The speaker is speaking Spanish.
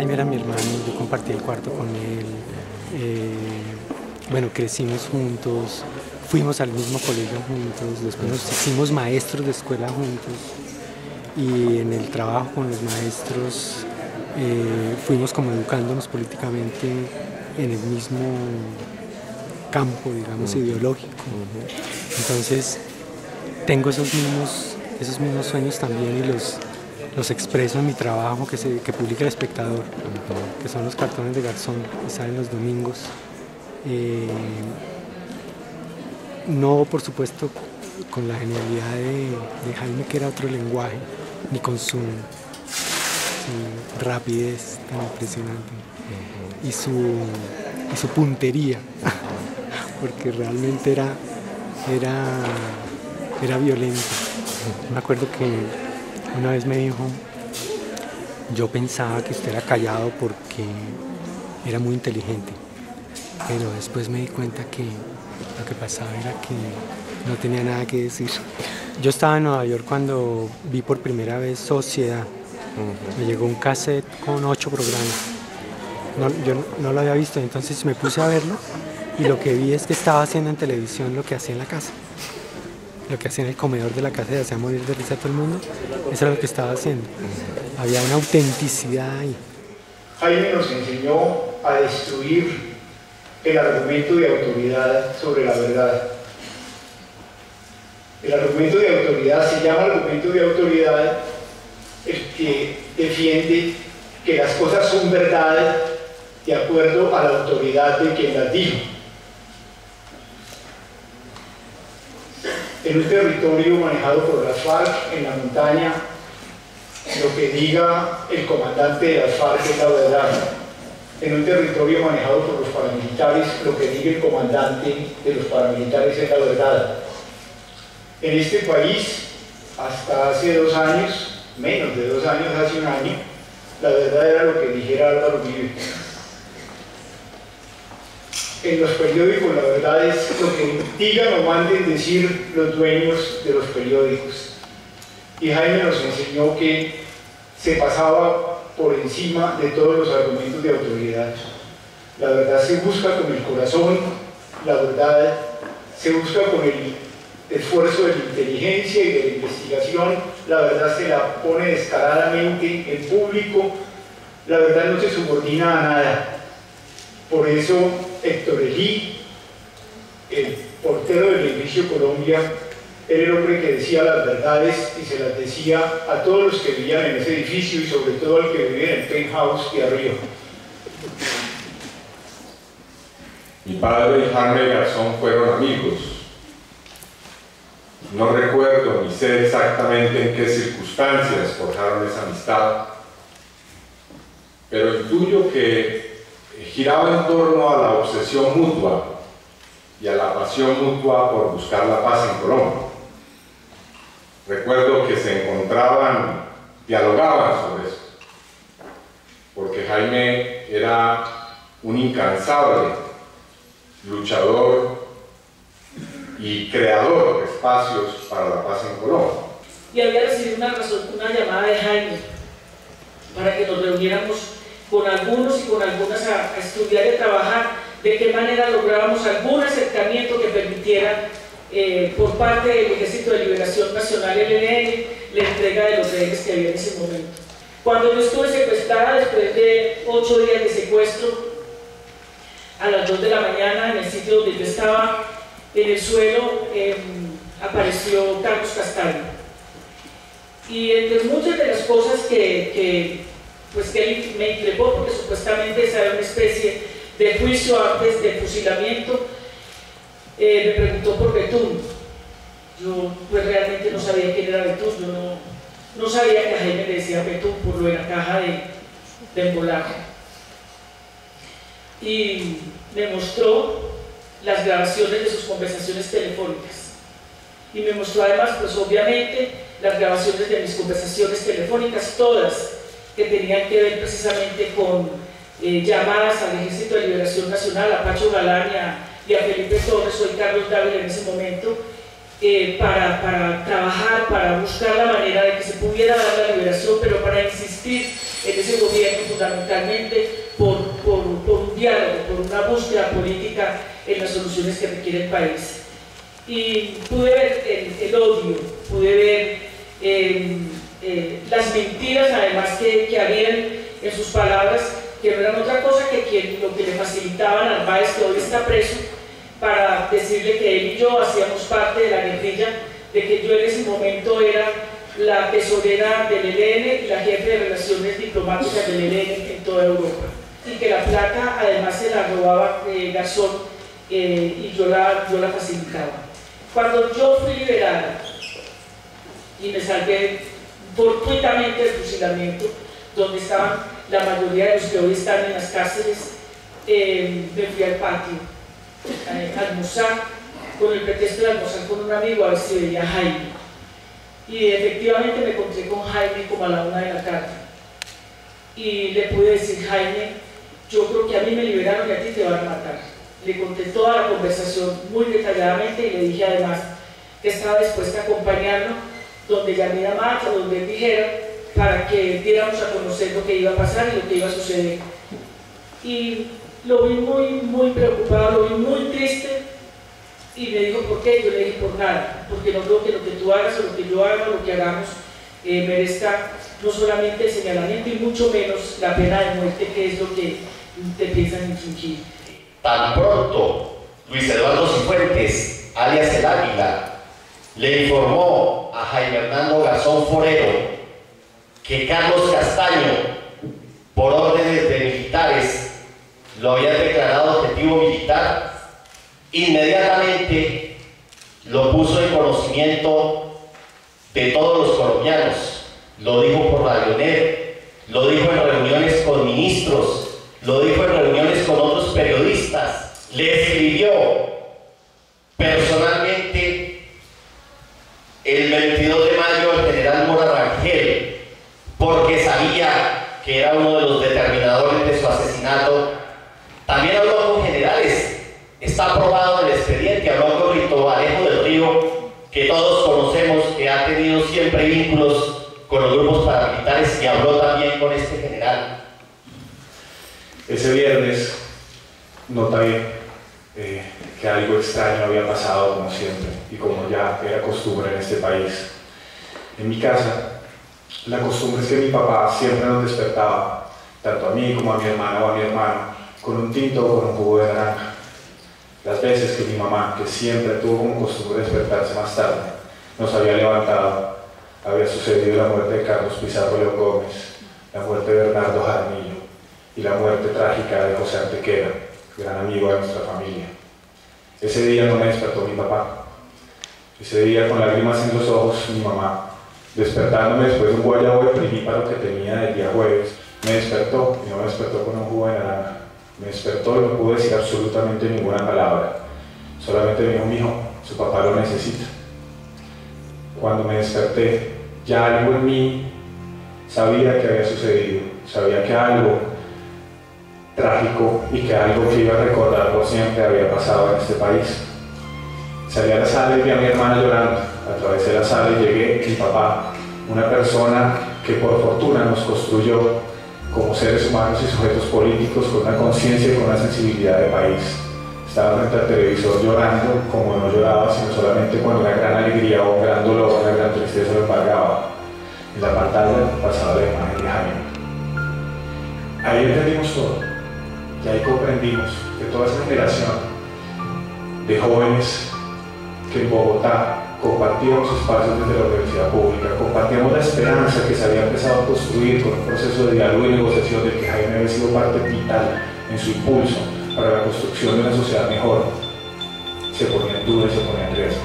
Jaime era mi hermano, yo compartí el cuarto con él. Bueno, crecimos juntos, fuimos al mismo colegio juntos, después nos hicimos maestros de escuela juntos y en el trabajo con los maestros fuimos como educándonos políticamente en el mismo campo, digamos, ideológico. Entonces tengo esos mismos sueños también y los expreso en mi trabajo que publica El Espectador, que son los cartones de Garzón que salen los domingos. No, por supuesto, con la genialidad de Jaime, que era otro lenguaje, ni con su rapidez tan impresionante y su puntería, porque realmente era violento. Me acuerdo que una vez me dijo, yo pensaba que usted era callado porque era muy inteligente, pero después me di cuenta que lo que pasaba era que no tenía nada que decir. Yo estaba en Nueva York cuando vi por primera vez Sociedad. Me llegó un cassette con 8 programas. Yo no lo había visto, entonces me puse a verlo y lo que vi es que estaba haciendo en televisión lo que hacía en la casa. Lo que hacía en el comedor de la casa y hacía morir de risa a todo el mundo, eso era lo que estaba haciendo. Había una autenticidad ahí. Jaime nos enseñó a destruir el argumento de autoridad sobre la verdad. El argumento de autoridad se llama argumento de autoridad el que defiende que las cosas son verdad de acuerdo a la autoridad de quien las dijo. En un territorio manejado por las FARC, en la montaña, lo que diga el comandante de las FARC es la verdad. En un territorio manejado por los paramilitares, lo que diga el comandante de los paramilitares es la verdad. En este país, hasta hace 2 años, menos de 2 años, hace 1 año, la verdad era lo que dijera Álvaro Uribe. En los periódicos la verdad es lo que digan o manden decir los dueños de los periódicos. Y Jaime nos enseñó que se pasaba por encima de todos los argumentos de autoridad. La verdad se busca con el corazón, la verdad se busca con el esfuerzo de la inteligencia y de la investigación, la verdad se la pone descaradamente en público, la verdad no se subordina a nada. Por eso Héctor Elí, el portero del edificio Colombia, era el hombre que decía las verdades y se las decía a todos los que vivían en ese edificio y sobre todo al que vivía en el penthouse de arriba. Mi padre y Jaime Garzón fueron amigos. No recuerdo ni sé exactamente en qué circunstancias forjaron esa amistad, pero intuyo que giraba en torno a la obsesión mutua y a la pasión mutua por buscar la paz en Colombia. Recuerdo que se encontraban, dialogaban sobre eso, porque Jaime era un incansable luchador y creador de espacios para la paz en Colombia. Y había recibido una llamada de Jaime para que nos reuniéramos con algunos y con algunas a estudiar y a trabajar de qué manera lográbamos algún acercamiento que permitiera por parte del Ejército de Liberación Nacional, ELN, la entrega de los rehenes que había en ese momento. Cuando yo estuve secuestrada, después de 8 días de secuestro, a las 2 de la mañana, en el sitio donde yo estaba, en el suelo, apareció Carlos Castaño. Y entre muchas de las cosas que él me increpó, porque supuestamente esa era una especie de juicio antes del fusilamiento, me preguntó por Betún. Yo pues realmente no sabía quién era Betún, yo no sabía que a Jaime le decía Betún por lo de la caja de embolaje. Y me mostró las grabaciones de sus conversaciones telefónicas. Y me mostró además, pues obviamente, las grabaciones de mis conversaciones telefónicas, todas, que tenían que ver precisamente con llamadas al Ejército de Liberación Nacional, a Pacho Galán y a Felipe Torres, soy Carlos Dávila en ese momento, para trabajar, para buscar la manera de que se pudiera dar la liberación, pero para insistir en ese gobierno fundamentalmente por un diálogo, por una búsqueda política en las soluciones que requiere el país. Y pude ver el odio, pude ver las mentiras además que habían en sus palabras, que no eran otra cosa que lo que le facilitaban a Narváez, que hoy está preso, para decirle que él y yo hacíamos parte de la guerrilla, de que yo en ese momento era la tesorera del ELN y la jefe de relaciones diplomáticas del ELN en toda Europa, y que la plata además se la robaba Garzón y yo la facilitaba. Cuando yo fui liberada y me salvé fortuitamente del fusilamiento, donde estaban la mayoría de los que hoy están en las cárceles, me fui al patio a almorzar, con el pretexto de almorzar con un amigo a ver si veía a Jaime. Y efectivamente me encontré con Jaime como a la 1 de la tarde. Y le pude decir: Jaime, yo creo que a mí me liberaron y a ti te van a matar. Le conté toda la conversación muy detalladamente y le dije además que estaba dispuesta a acompañarlo donde Yanira Mata, donde él dijera, para que diéramos a conocer lo que iba a pasar y lo que iba a suceder. Y lo vi muy preocupado, lo vi muy triste, y me dijo: ¿por qué? Yo le dije: por nada, porque no creo que lo que tú hagas o lo que yo haga o lo que hagamos merezca no solamente el señalamiento y mucho menos la pena de muerte, que es lo que te piensan infringir. Tan pronto Luis Eduardo Cifuentes, alias el Águila, le informó a Jaime Hernando Garzón Forero que Carlos Castaño, por órdenes de militares, lo había declarado objetivo militar, inmediatamente lo puso en conocimiento de todos los colombianos. Lo dijo por Radionet, lo dijo en reuniones con ministros, lo dijo en reuniones con otros periodistas, le escribió personalmente el 22 de mayo al general Mora Rangel, porque sabía que era uno de los determinadores de su asesinato. También habló con generales, está aprobado el expediente, habló con Rito Alejo del Río, que todos conocemos, que ha tenido siempre vínculos con los grupos paramilitares, y habló también con este general. Ese viernes noté que algo extraño había pasado, como siempre, y como ya era costumbre en este país. En mi casa, la costumbre es que mi papá siempre nos despertaba, tanto a mí como a mi hermana o a mi hermano, con un tinto o con un jugo de naranja. Las veces que mi mamá, que siempre tuvo como costumbre despertarse más tarde, nos había levantado, había sucedido la muerte de Carlos Pizarro León Gómez, la muerte de Bernardo Jaramillo y la muerte trágica de José Antequera, gran amigo de nuestra familia. Ese día no me despertó mi papá. Ese día, con lágrimas en los ojos, mi mamá, despertándome después de un guayabo primíparo que tenía del día jueves, me despertó, y no me despertó con un jugo de naranja. Me despertó y no pude decir absolutamente ninguna palabra. Solamente me dijo: mijo, su papá lo necesita. Cuando me desperté, ya algo en mí sabía que había sucedido, sabía que algo trágico y que algo que iba a recordar por siempre había pasado en este país. Salí a la sala y vi a mi hermana llorando. Atravesé la sala y llegué. Mi papá, una persona que por fortuna nos construyó como seres humanos y sujetos políticos, con una conciencia y con una sensibilidad de país, estaba frente al televisor llorando como no lloraba, sino solamente cuando una gran alegría o un gran dolor, una gran tristeza lo embargaba. En la pantalla pasaba la imagen de Jaime. Ahí entendimos todo, y ahí comprendimos que toda esa generación de jóvenes que en Bogotá compartíamos espacios desde la universidad pública, compartíamos la esperanza que se había empezado a construir con un proceso de diálogo y negociación del que Jaime había sido parte vital en su impulso para la construcción de una sociedad mejor, se ponía en duda y se ponía en riesgo.